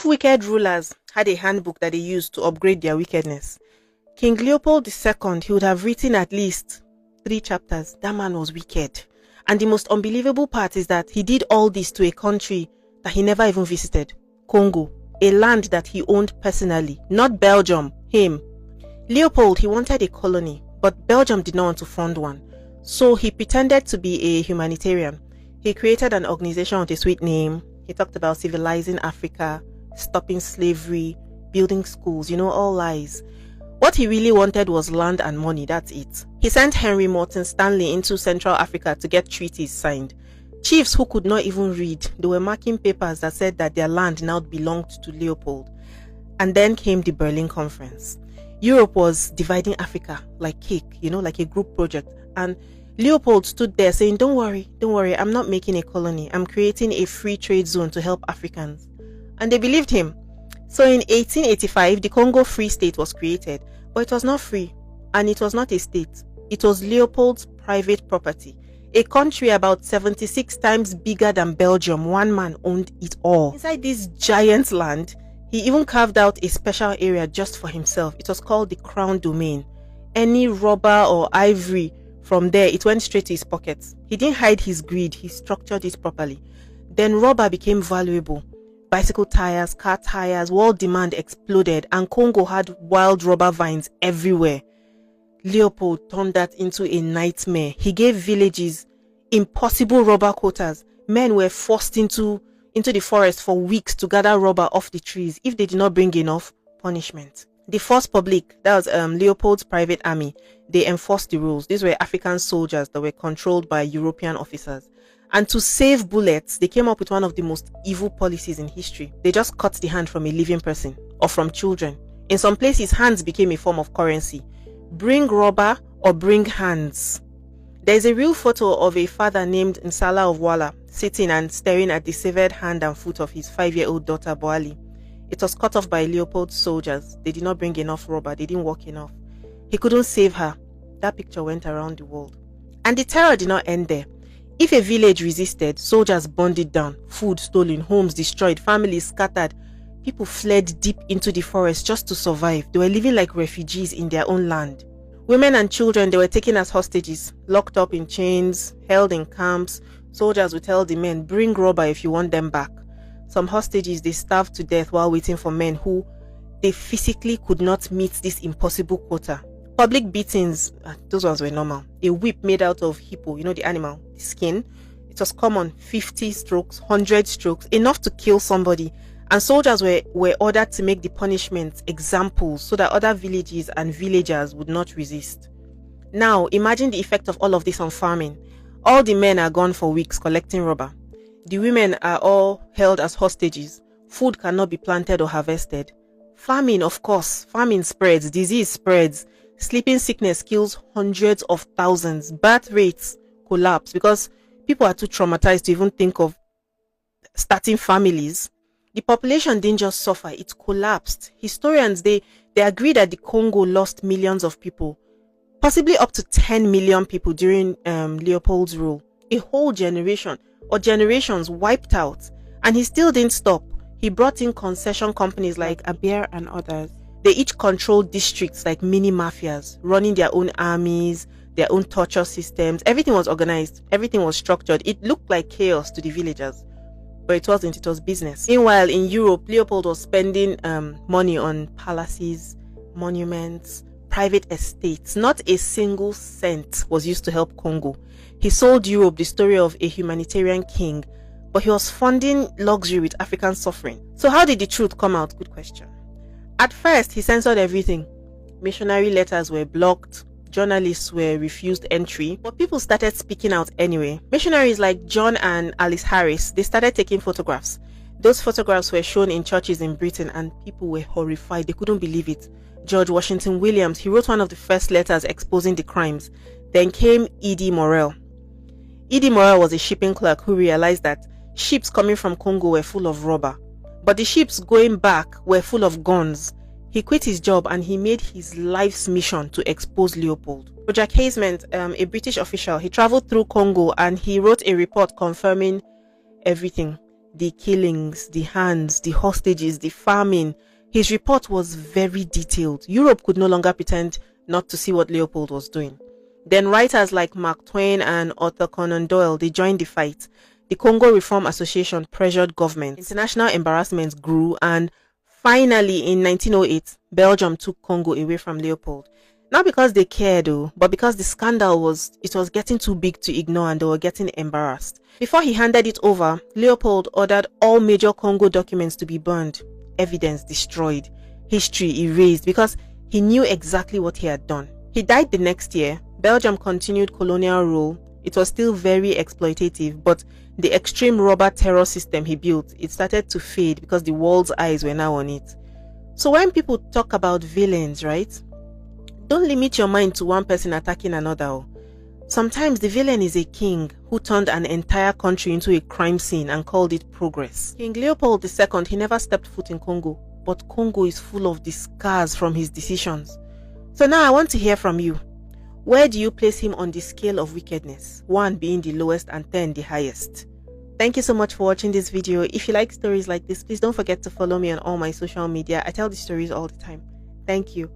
wicked rulers had a handbook that they used to upgrade their wickedness, King Leopold II, he would have written at least 3 chapters. That man was wicked. And the most unbelievable part is that he did all this to a country that he never even visited, Congo, a land that he owned personally, not Belgium, him. Leopold, he wanted a colony, but Belgium did not want to fund one. So he pretended to be a humanitarian. He created an organization with a sweet name. He talked about civilizing Africa, stopping slavery, building schools, all lies. What he really wanted was land and money, that's it. He sent Henry Morton Stanley into Central Africa to get treaties signed. Chiefs who could not even read, they were marking papers that said that their land now belonged to Leopold. And then came the Berlin Conference. Europe was dividing Africa like cake, like a group project. And Leopold stood there saying, don't worry, I'm not making a colony. I'm creating a free trade zone to help Africans. And they believed him. So in 1885, the Congo Free State was created, but it was not free, and it was not a state. It was Leopold's private property. A country about 76 times bigger than Belgium. One man owned it all. Inside this giant land, he even carved out a special area just for himself. It was called the Crown Domain. Any rubber or ivory from there, it went straight to his pockets. He didn't hide his greed, he structured it properly. Then rubber became valuable. Bicycle tires, car tires, world demand exploded, and Congo had wild rubber vines everywhere. Leopold turned that into a nightmare. He gave villages impossible rubber quotas. Men were forced into the forest for weeks to gather rubber off the trees. If they did not bring enough, punishment. The Force Publique, that was Leopold's private army, they enforced the rules. These were African soldiers that were controlled by European officers. And to save bullets, they came up with one of the most evil policies in history. They just cut the hand from a living person or from children. In some places, hands became a form of currency. Bring rubber or bring hands. There is a real photo of a father named Nsala of Wala sitting and staring at the severed hand and foot of his 5-year-old daughter Boali. It was cut off by Leopold's soldiers. They did not bring enough rubber. They didn't work enough. He couldn't save her. That picture went around the world. And the terror did not end there. If a village resisted, soldiers burned it down, food stolen, homes destroyed, families scattered. People fled deep into the forest just to survive. They were living like refugees in their own land. Women and children, they were taken as hostages, locked up in chains, held in camps. Soldiers would tell the men, bring rubber if you want them back. Some hostages, they starved to death while waiting for men who they physically could not meet this impossible quota. Public beatings, those ones were normal. A whip made out of hippo, the animal, the skin. It was common, 50 strokes, 100 strokes, enough to kill somebody. And soldiers were ordered to make the punishments examples so that other villages and villagers would not resist. Now, imagine the effect of all of this on farming. All the men are gone for weeks collecting rubber. The women are all held as hostages. Food cannot be planted or harvested. Famine, of course. Famine spreads, disease spreads. Sleeping sickness kills hundreds of thousands. Birth rates collapse because people are too traumatized to even think of starting families. The population didn't just suffer, it collapsed. Historians, they agree that the Congo lost millions of people, possibly up to 10 million people during Leopold's rule. A whole generation or generations wiped out, and he still didn't stop. He brought in concession companies like Aber and others. They each controlled districts like mini mafias, running their own armies, their own torture systems. Everything was organized, everything was structured. It looked like chaos to the villagers, but it wasn't, it was business. Meanwhile, in Europe, Leopold was spending money on palaces, monuments, private estates. Not a single cent was used to help Congo. He sold Europe the story of a humanitarian king, but he was funding luxury with African suffering. So how did the truth come out? Good question. At first, he censored everything. Missionary letters were blocked, journalists were refused entry, but people started speaking out anyway. Missionaries like John and Alice Harris, they started taking photographs. Those photographs were shown in churches in Britain and people were horrified. They couldn't believe it. George Washington Williams, he wrote one of the first letters exposing the crimes. Then came E.D. Morel. E.D. Morel was a shipping clerk who realized that ships coming from Congo were full of rubber, but the ships going back were full of guns. He quit his job and he made his life's mission to expose Leopold. Jack Hazement, a British official, he traveled through Congo and he wrote a report confirming everything. the killings, the hands, the hostages, the famine. His report was very detailed. Europe could no longer pretend not to see what Leopold was doing. Then writers like Mark Twain and Arthur Conan Doyle, they joined the fight. The Congo Reform Association pressured governments. International embarrassments grew, and finally in 1908, Belgium took Congo away from Leopold. Not because they cared though, but because the scandal was getting too big to ignore and they were getting embarrassed. Before he handed it over, Leopold ordered all major Congo documents to be burned, evidence destroyed, history erased, because he knew exactly what he had done. He died the next year. Belgium continued colonial rule. It was still very exploitative, but the extreme robber terror system he built, it started to fade because the world's eyes were now on it. So when people talk about villains, right? Don't limit your mind to one person attacking another. Sometimes the villain is a king who turned an entire country into a crime scene and called it progress. King Leopold II, he never stepped foot in Congo, but Congo is full of the scars from his decisions. So now I want to hear from you. Where do you place him on the scale of wickedness? 1 being the lowest and 10 the highest. Thank you so much for watching this video. If you like stories like this, please don't forget to follow me on all my social media. I tell these stories all the time. Thank you.